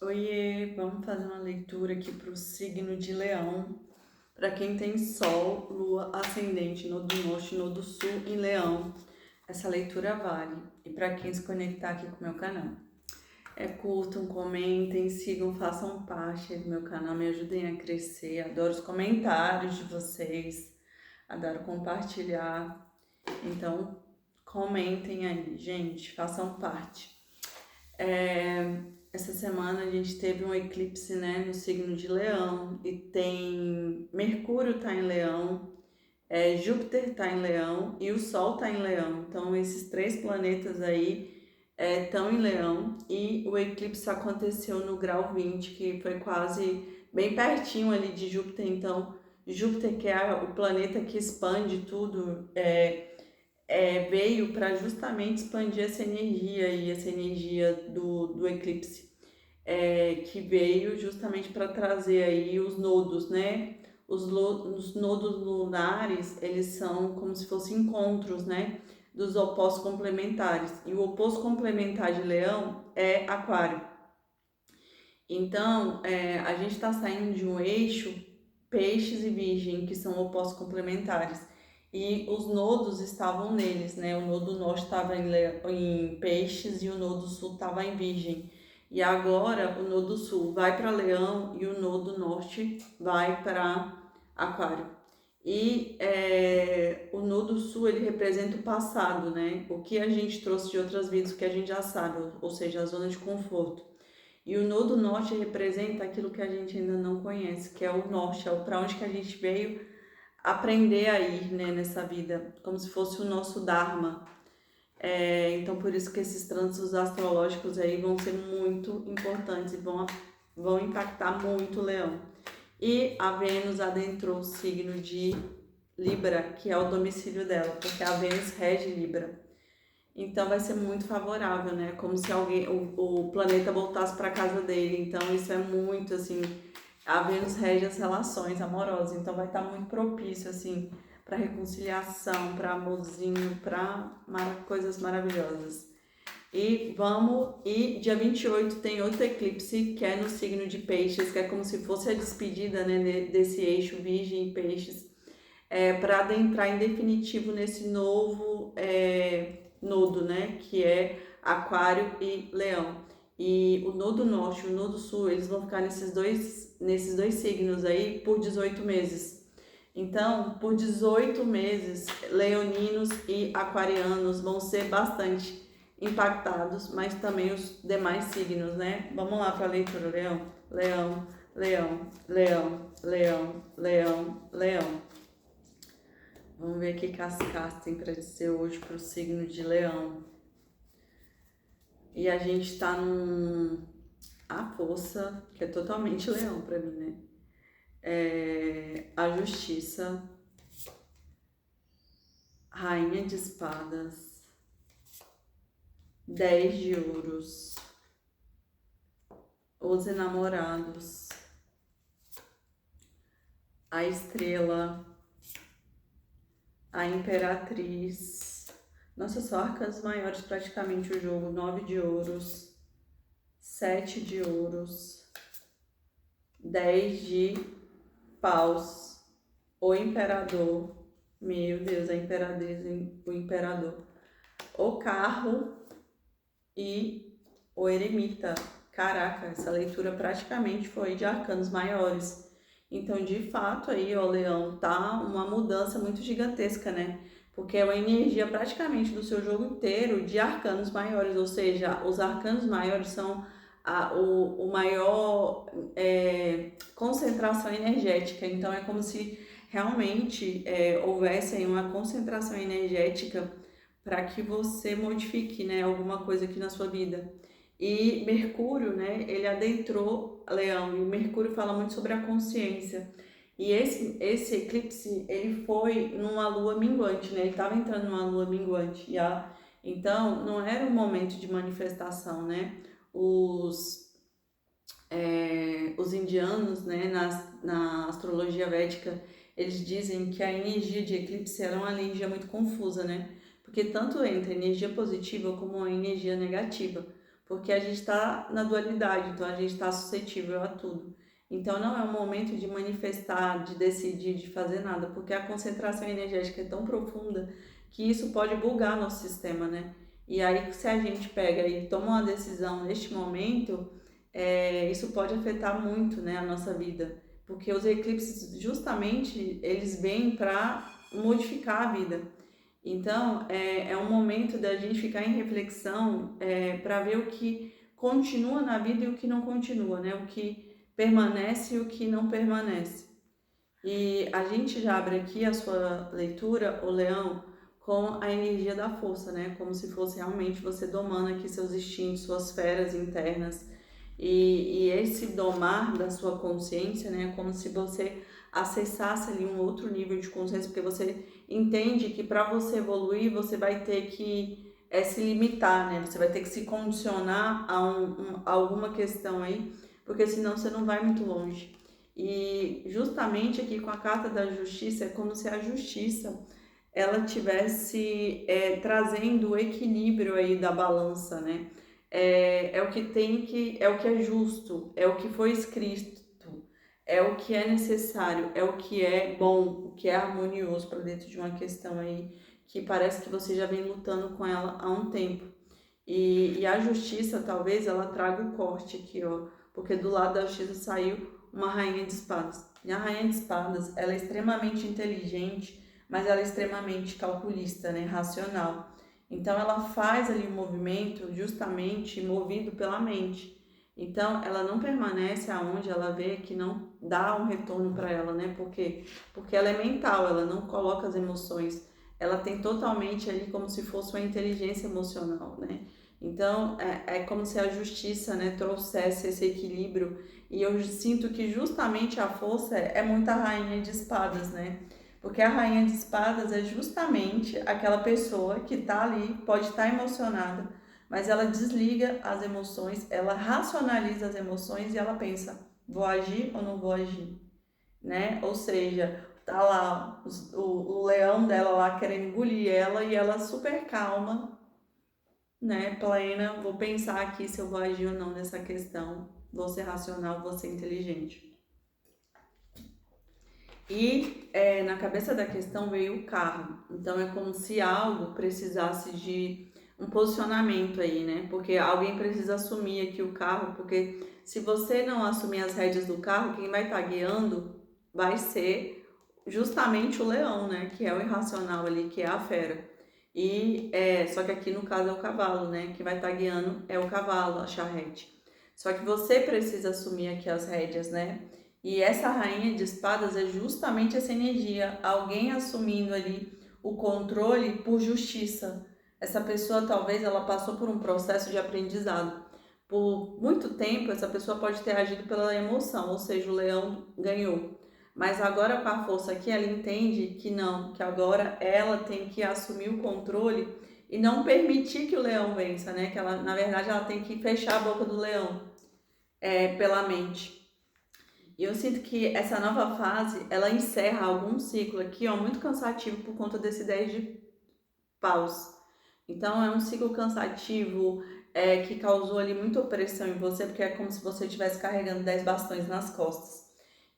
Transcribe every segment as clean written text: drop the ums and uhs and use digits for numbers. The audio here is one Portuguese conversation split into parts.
Oiê, vamos fazer uma leitura aqui para o signo de Leão. Para quem tem Sol, Lua, Ascendente, Nodo Norte, Nodo Sul em Leão, essa leitura vale. E para quem se conectar aqui com o meu canal. Curtam, comentem, sigam, façam parte do meu canal, me ajudem a crescer. Adoro os comentários de vocês, adoro compartilhar. Então, comentem aí, gente, façam parte. Essa semana a gente teve um eclipse, né, no signo de Leão, e tem Mercúrio tá em Leão, Júpiter tá em Leão e o Sol tá em Leão. Então esses três planetas aí estão em Leão, e o eclipse aconteceu no grau 20, que foi quase bem pertinho ali de Júpiter. Então Júpiter, que é o planeta que expande tudo, veio para justamente expandir essa energia, e essa energia do eclipse, que veio justamente para trazer aí os nodos, né? Os nodos lunares, eles são como se fossem encontros, né? Dos opostos complementares. E o oposto complementar de Leão é Aquário. Então, a gente está saindo de um eixo Peixes e Virgem, que são opostos complementares. E os nodos estavam neles, né? O nodo norte estava em Peixes e o nodo sul estava em Virgem. E agora o nodo sul vai para Leão e o nodo norte vai para Aquário. E o nodo sul, ele representa o passado, né? O que a gente trouxe de outras vidas, o que a gente já sabe, ou seja, a zona de conforto. E o nodo norte representa aquilo que a gente ainda não conhece, que é o norte, é o para onde que a gente veio aprender a ir, né, nessa vida, como se fosse o nosso Dharma. Então, por isso que esses trânsitos astrológicos aí vão ser muito importantes e vão impactar muito o Leão. E a Vênus adentrou o signo de Libra, que é o domicílio dela, porque a Vênus rege Libra. Então vai ser muito favorável, né? Como se o planeta voltasse para casa dele. Então isso é muito assim, a Vênus rege as relações amorosas, então vai estar muito propício assim para reconciliação, para amorzinho, para coisas maravilhosas. E dia 28 tem outro eclipse que é no signo de Peixes, que é como se fosse a despedida, né, desse eixo Virgem e Peixes, para adentrar em definitivo nesse novo nodo, né, que é Aquário e Leão. E o nodo norte e o nodo sul, eles vão ficar nesses dois signos aí por 18 meses. Então, por 18 meses, leoninos e aquarianos vão ser bastante impactados, mas também os demais signos, né? Vamos lá para a leitura, Leão. Leão, Leão, Leão, Leão, Leão, Leão. Vamos ver o que as cartas têm para dizer hoje para o signo de Leão. E a gente tá a força, que é totalmente Leão para mim, né? A justiça, rainha de espadas, 10 de ouros, os enamorados, a estrela, a imperatriz. Nossa, só arcanos maiores praticamente o jogo. 9 de ouros, 7 de ouros, 10 de paus, o imperador, meu Deus, a imperatriz, o imperador, o carro e o eremita. Caraca, essa leitura praticamente foi de arcanos maiores. Então, de fato, aí, ó, Leão, tá uma mudança muito gigantesca, né? Porque é uma energia praticamente do seu jogo inteiro de arcanos maiores, ou seja, os arcanos maiores são o maior concentração energética. Então, é como se realmente houvesse aí uma concentração energética para que você modifique, né, alguma coisa aqui na sua vida. E Mercúrio, né, ele adentrou Leão, e Mercúrio fala muito sobre a consciência. E esse eclipse, ele foi numa lua minguante, né? Ele estava entrando numa lua minguante. Então, não era um momento de manifestação, né? Os indianos, né, na astrologia védica, eles dizem que a energia de eclipse é uma energia muito confusa, né? Porque tanto entra energia positiva como a energia negativa. porque a gente está na dualidade, então a gente está suscetível a tudo. Então não é um momento de manifestar, de decidir, de fazer nada, porque a concentração energética é tão profunda que isso pode bugar nosso sistema, né? E aí se a gente pega e toma uma decisão neste momento, isso pode afetar muito, né, a nossa vida, porque os eclipses justamente eles vêm para modificar a vida. Então, é um momento da gente ficar em reflexão para ver o que continua na vida e o que não continua, né? O que permanece e o que não permanece. E a gente já abre aqui a sua leitura, o Leão, com a energia da força, né? Como se fosse realmente você domando aqui seus instintos, suas feras internas. E esse domar da sua consciência, né? Como se você acessasse ali um outro nível de consciência, porque você entende que para você evoluir, você vai ter que se limitar, né? Você vai ter que se condicionar a alguma questão aí, porque senão você não vai muito longe. E justamente aqui com a carta da justiça, é como se a justiça ela tivesse trazendo o equilíbrio aí da balança, né? É o que tem que, é o que é justo, é o que foi escrito, é o que é necessário, é o que é bom, o que é harmonioso para dentro de uma questão aí que parece que você já vem lutando com ela há um tempo. E a justiça, talvez, ela traga o corte aqui, ó, porque do lado da justiça saiu uma rainha de espadas. E a rainha de espadas, ela é extremamente inteligente, mas ela é extremamente calculista, né, racional. Então ela faz ali um movimento justamente movido pela mente. Então ela não permanece aonde ela vê que não dá um retorno para ela, né? Porque ela é mental, ela não coloca as emoções. Ela tem totalmente ali como se fosse uma inteligência emocional, né? Então, é como se a justiça, né, trouxesse esse equilíbrio, e eu sinto que justamente a força é muita rainha de espadas, né? Porque a rainha de espadas é justamente aquela pessoa que tá ali, pode estar emocionada, mas ela desliga as emoções, ela racionaliza as emoções e ela pensa, vou agir ou não vou agir, né? Ou seja, tá lá o leão dela lá querendo engolir ela e ela super calma, né, plena, vou pensar aqui se eu vou agir ou não nessa questão, vou ser racional, vou ser inteligente. E na cabeça da questão veio o carro, então é como se algo precisasse de um posicionamento aí, né, porque alguém precisa assumir aqui o carro, porque se você não assumir as rédeas do carro, quem vai estar guiando vai ser justamente o leão, né, que é o irracional ali, que é a fera. E só que aqui no caso é o cavalo, né? Que vai estar guiando é o cavalo, a charrete. Só que você precisa assumir aqui as rédeas, né? E essa rainha de espadas é justamente essa energia, alguém assumindo ali o controle por justiça. Essa pessoa talvez ela passou por um processo de aprendizado. Por muito tempo essa pessoa pode ter agido pela emoção, ou seja, o leão ganhou. Mas agora com a força aqui, ela entende que não, que agora ela tem que assumir o controle e não permitir que o leão vença, né? Que ela, na verdade, ela tem que fechar a boca do leão pela mente. E eu sinto que essa nova fase, ela encerra algum ciclo aqui, ó, muito cansativo por conta desse 10 de paus. Então é um ciclo cansativo que causou ali muita opressão em você, porque é como se você estivesse carregando 10 bastões nas costas.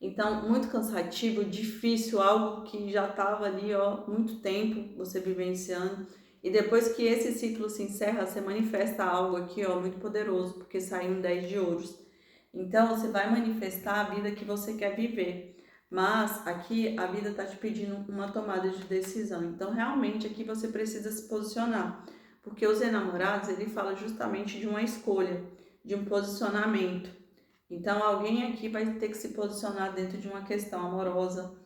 Então, muito cansativo, difícil, algo que já estava ali, ó, muito tempo você vivenciando. E depois que esse ciclo se encerra, você manifesta algo aqui, ó, muito poderoso, porque saiu um 10 de ouros. Então, você vai manifestar a vida que você quer viver. Mas aqui a vida está te pedindo uma tomada de decisão. Então, realmente aqui você precisa se posicionar. Porque os enamorados, ele fala justamente de uma escolha, de um posicionamento. Então, alguém aqui vai ter que se posicionar dentro de uma questão amorosa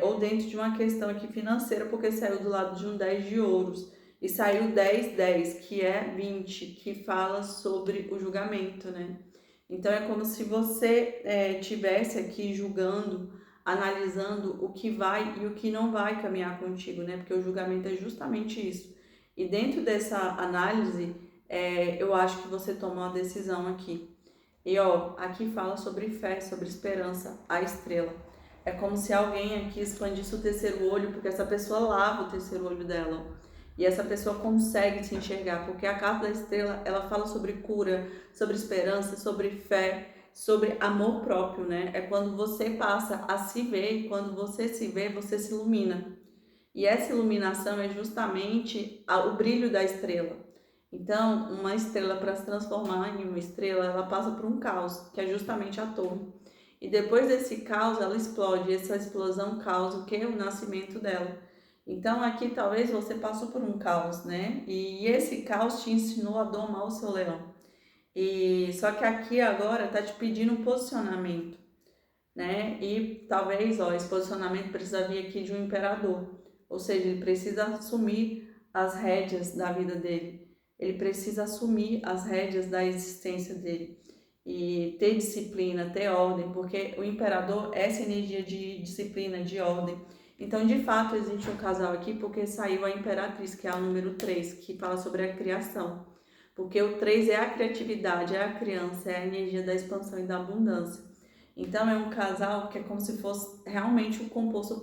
ou dentro de uma questão aqui financeira, porque saiu do lado de um 10 de ouros e saiu 10, 10, que é 20, que fala sobre o julgamento, né? Então, é como se você tivesse aqui julgando, analisando o que vai e o que não vai caminhar contigo, né? Porque o julgamento é justamente isso. E dentro dessa análise, eu acho que você tomou uma decisão aqui. E ó, aqui fala sobre fé, sobre esperança, a estrela. É como se alguém aqui expandisse o terceiro olho, porque essa pessoa lava o terceiro olho dela. E essa pessoa consegue se enxergar, porque a carta da estrela, ela fala sobre cura, sobre esperança, sobre fé, sobre amor próprio, né? É quando você passa a se ver e quando você se vê, você se ilumina. E essa iluminação é justamente o brilho da estrela. Então, uma estrela, para se transformar em uma estrela, ela passa por um caos, que é justamente a torre. E depois desse caos, ela explode. E essa explosão causa o quê? O nascimento dela. Então, aqui talvez você passou por um caos, né? E esse caos te ensinou a domar o seu leão. E só que aqui agora tá te pedindo um posicionamento, né? E talvez, ó, esse posicionamento precisa vir aqui de um imperador. Ou seja, ele precisa assumir as rédeas da vida dele. Ele precisa assumir as rédeas da existência dele e ter disciplina, ter ordem, porque o imperador é essa energia de disciplina, de ordem. Então, de fato, existe um casal aqui porque saiu a imperatriz, que é a número 3, que fala sobre a criação. Porque o 3 é a criatividade, é a criança, é a energia da expansão e da abundância. Então, é um casal que é como se fosse realmente um composto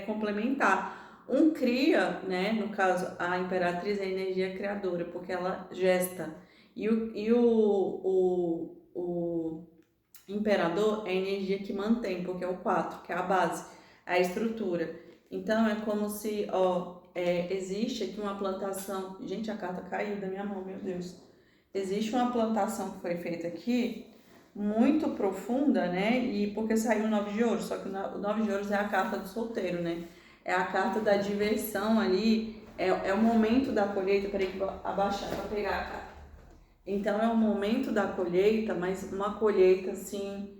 complementar. Um cria, né? No caso, a imperatriz é a energia criadora, porque ela gesta. O imperador é a energia que mantém, porque é o 4, que é a base, a estrutura. Então é como se, ó, existe aqui uma plantação. Gente, a carta caiu da minha mão, meu Deus. Existe uma plantação que foi feita aqui, muito profunda, né? E porque saiu o 9 de ouros, só que o 9 de ouros é a carta do solteiro, né? É a carta da diversão ali, é o momento da colheita. Peraí que eu vou abaixar para pegar a carta. Então é o momento da colheita, mas uma colheita assim,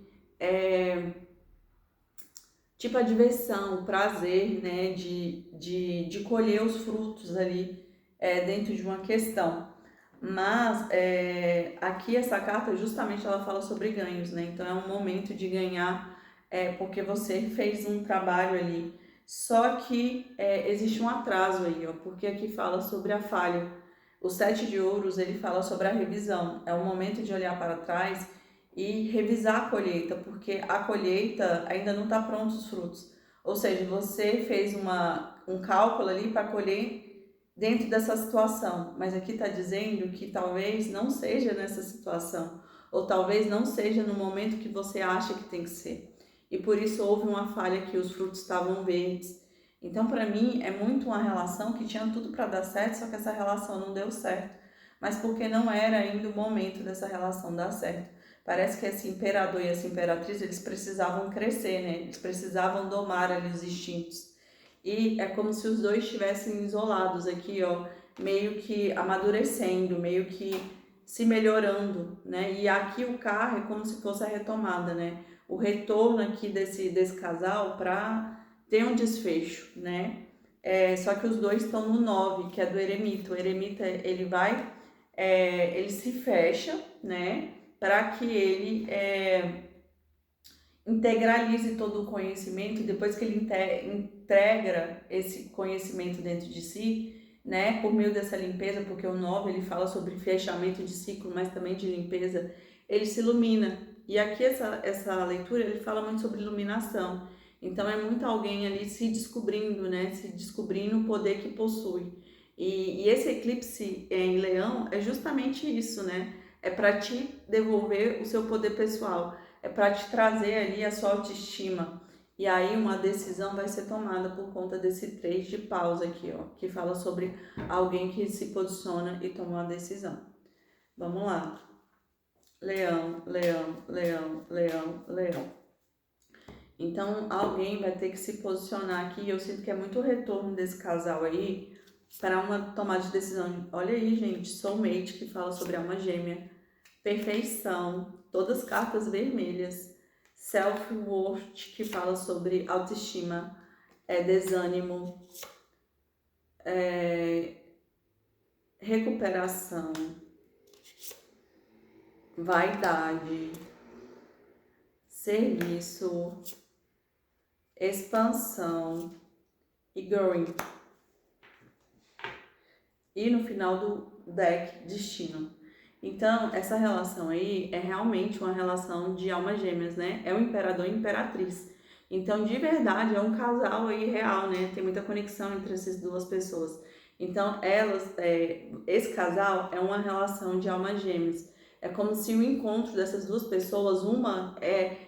tipo a diversão, o prazer, né, de colher os frutos ali dentro de uma questão. Mas aqui essa carta justamente ela fala sobre ganhos, né? Então é um momento de ganhar porque você fez um trabalho ali. Só que existe um atraso aí, ó, porque aqui fala sobre a falha. O 7 de ouros, ele fala sobre a revisão. É o momento de olhar para trás e revisar a colheita, porque a colheita ainda não está pronto os frutos. Ou seja, você fez um cálculo ali para colher dentro dessa situação, mas aqui está dizendo que talvez não seja nessa situação, ou talvez não seja no momento que você acha que tem que ser. E por isso houve uma falha que os frutos estavam verdes. Então, para mim, é muito uma relação que tinha tudo para dar certo, só que essa relação não deu certo. Mas porque não era ainda o momento dessa relação dar certo. Parece que esse imperador e essa imperatriz, eles precisavam crescer, né? Eles precisavam domar ali os instintos. E é como se os dois estivessem isolados aqui, ó, meio que amadurecendo, meio que se melhorando, né? E aqui o carro é como se fosse a retomada, né? O retorno aqui desse casal para ter um desfecho, né? Só que os dois estão no 9, que é do eremita. O eremita, ele vai, ele se fecha, né? Para que ele integralize todo o conhecimento. Depois que ele integra esse conhecimento dentro de si, né, por meio dessa limpeza, porque o 9 ele fala sobre fechamento de ciclo, mas também de limpeza, ele se ilumina. E aqui essa leitura ele fala muito sobre iluminação. Então é muito alguém ali se descobrindo, né, se descobrindo o poder que possui. E esse eclipse em Leão é justamente isso, né? É para te devolver o seu poder pessoal, é para te trazer ali a sua autoestima. E aí uma decisão vai ser tomada por conta desse 3 de paus aqui, ó, que fala sobre alguém que se posiciona e toma uma decisão. Vamos lá. Leão, leão, leão, leão, leão. Então alguém vai ter que se posicionar aqui. Eu sinto que é muito o retorno desse casal aí para uma tomada de decisão. Olha aí, gente, soulmate, que fala sobre alma gêmea, perfeição, todas cartas vermelhas, self-worth, que fala sobre autoestima, desânimo, recuperação, vaidade, serviço, expansão e growing. E no final do deck, destino. Então, essa relação aí é realmente uma relação de almas gêmeas, né? É o imperador e imperatriz. Então, de verdade, é um casal aí real, né? Tem muita conexão entre essas duas pessoas. Então, esse casal é uma relação de almas gêmeas. É como se o encontro dessas duas pessoas, uma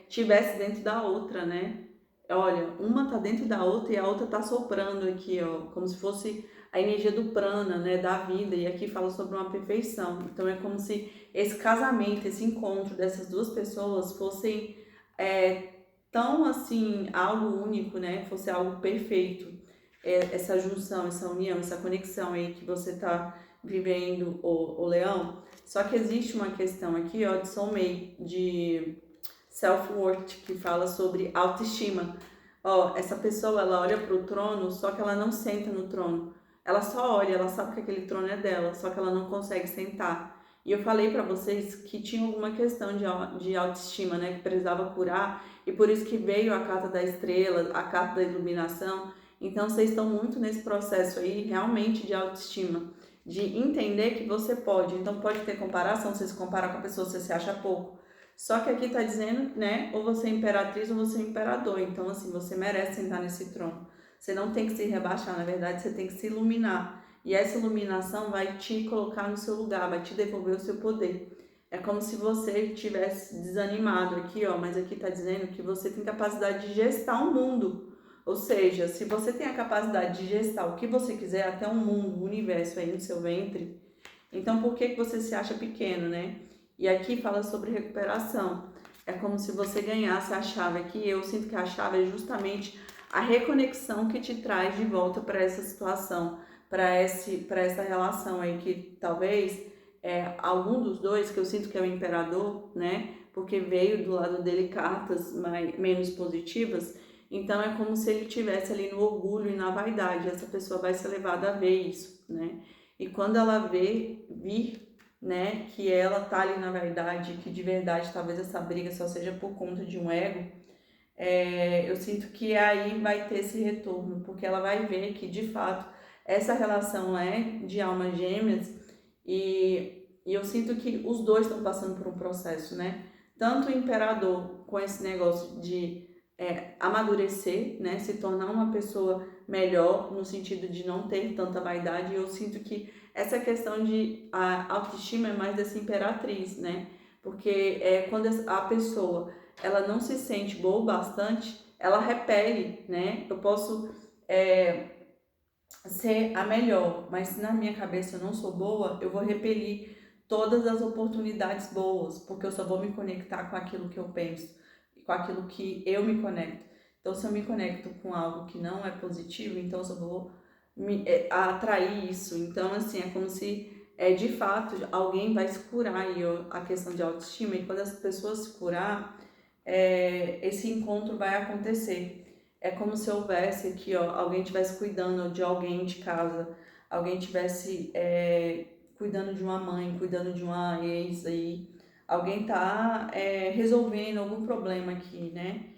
tivesse dentro da outra, né? Olha, uma tá dentro da outra e a outra tá soprando aqui, ó, como se fosse a energia do prana, né, da vida. E aqui fala sobre uma perfeição. Então é como se esse casamento, esse encontro dessas duas pessoas fossem é, tão assim algo único, né? Fosse algo perfeito. Essa junção, essa união, essa conexão aí que você tá vivendo, o Leão. Só que existe uma questão aqui, ó, de soulmate, de self-worth, que fala sobre autoestima. Ó, essa pessoa, ela olha para o trono, só que ela não senta no trono. Ela só olha, ela sabe que aquele trono é dela, só que ela não consegue sentar. E eu falei para vocês que tinha alguma questão de autoestima, né, que precisava curar, e por isso que veio a carta da estrela, a carta da iluminação. Então vocês estão muito nesse processo aí, realmente de autoestima, de entender que você pode. Então pode ter comparação, você se compara com a pessoa, você se acha pouco. Só que aqui tá dizendo, né, ou você é imperatriz ou você é imperador. Então, assim, você merece sentar nesse trono. Você não tem que se rebaixar, na verdade, você tem que se iluminar. E essa iluminação vai te colocar no seu lugar, vai te devolver o seu poder. É como se você tivesse desanimado aqui, ó, mas aqui tá dizendo que você tem capacidade de gestar um mundo. Ou seja, se você tem a capacidade de gestar o que você quiser, até um mundo, um universo aí no seu ventre, então por que você se acha pequeno, né? E aqui fala sobre recuperação. É como se você ganhasse a chave aqui. Eu sinto que a chave é justamente a reconexão que te traz de volta para essa situação, para essa relação aí que talvez algum dos dois, que eu sinto que é o imperador, né? Porque veio do lado dele cartas menos positivas. Então é como se ele tivesse ali no orgulho e na vaidade. Essa pessoa vai ser levada a ver isso, né? E quando ela vir, né, que ela tá ali na verdade, que de verdade talvez essa briga só seja por conta de um ego, eu sinto que aí vai ter esse retorno, porque ela vai ver que de fato essa relação é de almas gêmeas e eu sinto que os dois estão passando por um processo, né? Tanto o imperador com esse negócio de amadurecer, né, se tornar uma pessoa melhor no sentido de não ter tanta vaidade. Eu sinto que essa questão de a autoestima é mais dessa imperatriz, né? Porque quando a pessoa ela não se sente boa o bastante, ela repele, né? Eu posso ser a melhor, mas se na minha cabeça eu não sou boa, eu vou repelir todas as oportunidades boas, porque eu só vou me conectar com aquilo que eu penso, com aquilo que eu me conecto. Então, se eu me conecto com algo que não é positivo, então eu só vou atrair isso. Então, assim, é como se de fato alguém vai se curar aí a questão de autoestima, e quando as pessoas se curar, esse encontro vai acontecer. É como se houvesse aqui, ó, alguém estivesse cuidando de alguém de casa, alguém estivesse cuidando de uma mãe, cuidando de uma ex aí, alguém tá resolvendo algum problema aqui, né?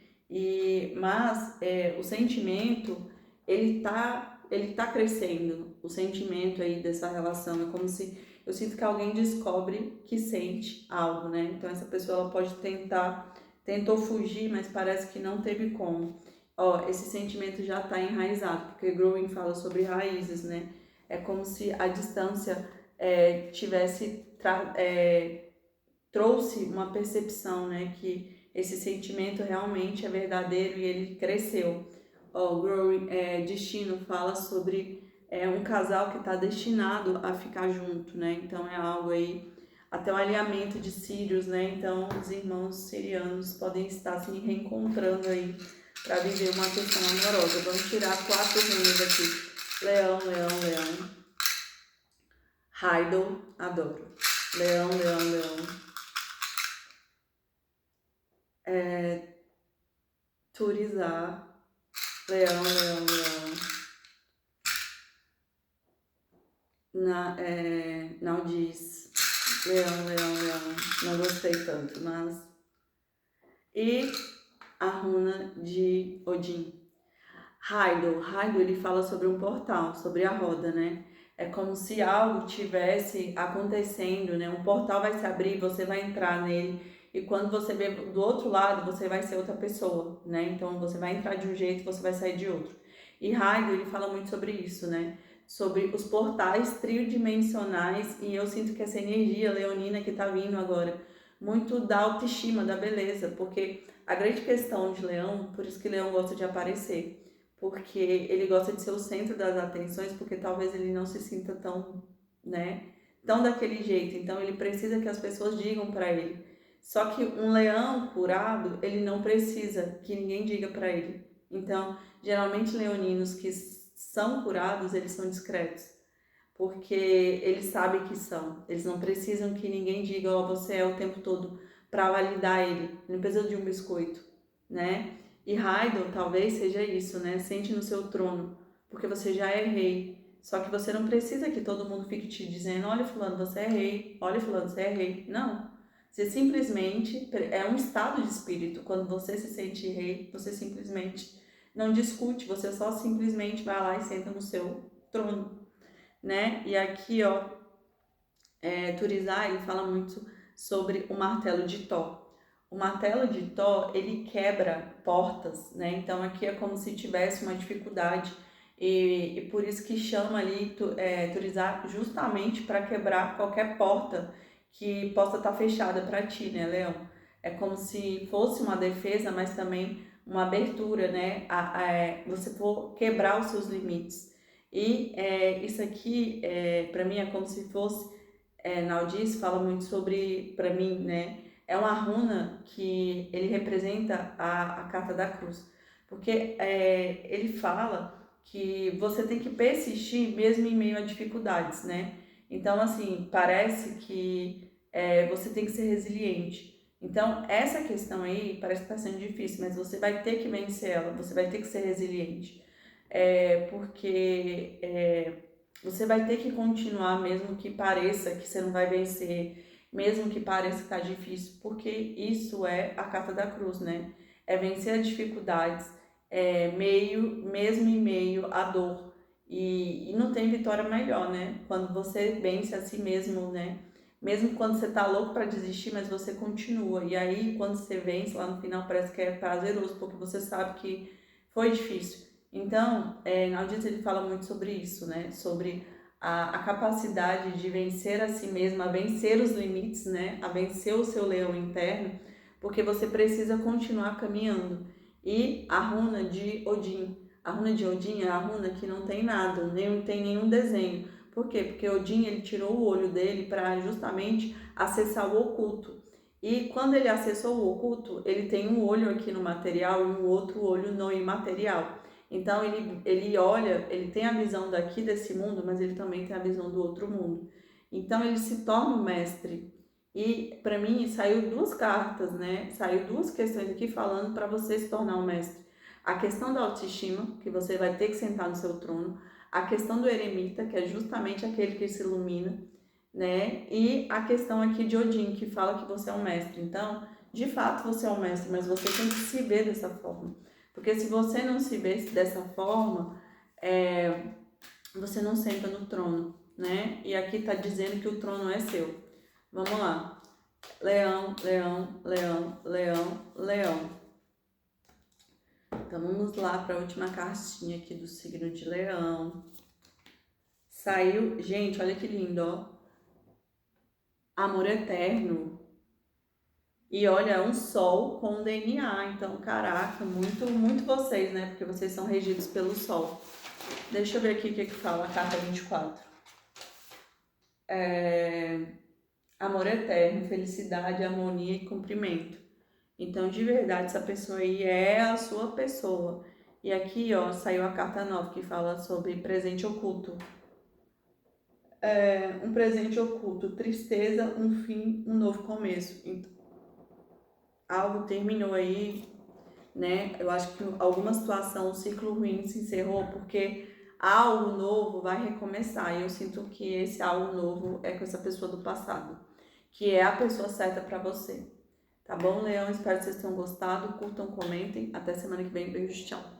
Mas o sentimento, ele tá crescendo, o sentimento aí dessa relação, é como se eu sinto que alguém descobre que sente algo, né? Então essa pessoa ela pode tentou fugir, mas parece que não teve como. Ó, esse sentimento já está enraizado, porque Growing fala sobre raízes, né? É como se a distância trouxe uma percepção, né? Que esse sentimento realmente é verdadeiro e ele cresceu. Ó, Growing, Destino fala sobre um casal que está destinado a ficar junto, né? Então é algo aí, até o alinhamento de Sírios, né? Então os irmãos sirianos podem estar se reencontrando aí para viver uma questão amorosa. Vamos tirar 4 runas aqui. Leão, leão, leão. Heidel, adoro. Leão, leão, leão. Turizar. Leão, leão, leão. Naldis. Leão, leão, leão. Não gostei tanto, mas... E a runa de Odin. Heidel, ele fala sobre um portal, sobre a roda, né? É como se algo tivesse acontecendo, né? Um portal vai se abrir, você vai entrar nele, e quando você vê do outro lado, você vai ser outra pessoa, né? Então você vai entrar de um jeito, você vai sair de outro. E Heidel, ele fala muito sobre isso, né? sobre os portais tridimensionais, e eu sinto que essa energia leonina que tá vindo agora, muito da autoestima, da beleza, porque a grande questão de Leão, por isso que Leão gosta de aparecer, porque ele gosta de ser o centro das atenções, porque talvez ele não se sinta tão, né, tão daquele jeito, então ele precisa que as pessoas digam para ele. Só que um leão curado, ele não precisa que ninguém diga para ele. Então, geralmente leoninos que são curados, eles são discretos, porque eles sabem que são. Eles não precisam que ninguém diga, ó, você é o tempo todo para validar ele. Ele não precisa de um biscoito, né? E Raidon talvez seja isso, né? Sente no seu trono, porque você já é rei. Só que você não precisa que todo mundo fique te dizendo, olha fulano, você é rei, olha fulano, você é rei. Não. Você simplesmente, é um estado de espírito. Quando você se sente rei, você simplesmente não discute, você só simplesmente vai lá e senta no seu trono, né? E aqui, ó, Turizai fala muito sobre o martelo de Thor. O martelo de Thor, ele quebra portas, né? Então aqui é como se tivesse uma dificuldade e por isso que chama ali Turizai justamente para quebrar qualquer porta que possa estar fechada para ti, né, Leão? É como se fosse uma defesa, mas também uma abertura, né? Você for quebrar os seus limites. E isso aqui, para mim, é como se fosse Naldis fala muito sobre, para mim, né? É uma runa que ele representa a carta da cruz, porque ele fala que você tem que persistir mesmo em meio a dificuldades, né? Então, assim, parece que você tem que ser resiliente. Então, essa questão aí parece que está sendo difícil, mas você vai ter que vencer ela, você vai ter que ser resiliente. Porque você vai ter que continuar, mesmo que pareça que você não vai vencer, mesmo que pareça que tá difícil, porque isso é a carta da cruz, né? É vencer as dificuldades, mesmo em meio à dor. E não tem vitória melhor, né? Quando você vence a si mesmo, né? Mesmo quando você tá louco para desistir, mas você continua. E aí, quando você vence lá no final, parece que é prazeroso, porque você sabe que foi difícil. Então, Naldis ele fala muito sobre isso, né? Sobre a capacidade de vencer a si mesmo, a vencer os limites, né? A vencer o seu leão interno, porque você precisa continuar caminhando. E a runa de Odin. A runa de Odin é a runa que não tem nada, nem tem nenhum desenho. Por quê? Porque Odin ele tirou o olho dele para justamente acessar o oculto. E quando ele acessou o oculto, ele tem um olho aqui no material e um outro olho no imaterial. Então ele olha, ele tem a visão daqui desse mundo, mas ele também tem a visão do outro mundo. Então ele se torna o mestre. E para mim saiu duas cartas, né? Saiu duas questões aqui falando para você se tornar um mestre. A questão da autoestima, que você vai ter que sentar no seu trono. A questão do eremita, que é justamente aquele que se ilumina, né? E a questão aqui de Odin, que fala que você é um mestre. Então, de fato você é um mestre, mas você tem que se ver dessa forma. Porque se você não se vê dessa forma, você não senta no trono, né? E aqui tá dizendo que o trono é seu. Vamos lá. Leão, leão, leão, leão, leão. Então vamos lá para a última cartinha aqui do signo de Leão. Saiu, gente, olha que lindo, ó. Amor eterno. E olha, um sol com DNA. Então, caraca, muito, muito vocês, né? Porque vocês são regidos pelo sol. Deixa eu ver aqui o que fala a carta 24. Amor eterno, felicidade, harmonia e cumprimento. Então, de verdade, essa pessoa aí é a sua pessoa. E aqui, ó, saiu a carta 9 que fala sobre presente oculto. Um presente oculto, tristeza, um fim, um novo começo. Então, algo terminou aí, né? Eu acho que alguma situação, um ciclo ruim se encerrou porque algo novo vai recomeçar. E eu sinto que esse algo novo é com essa pessoa do passado, que é a pessoa certa para você. Tá bom, Leão? Espero que vocês tenham gostado. Curtam, comentem. Até semana que vem. Beijo, tchau.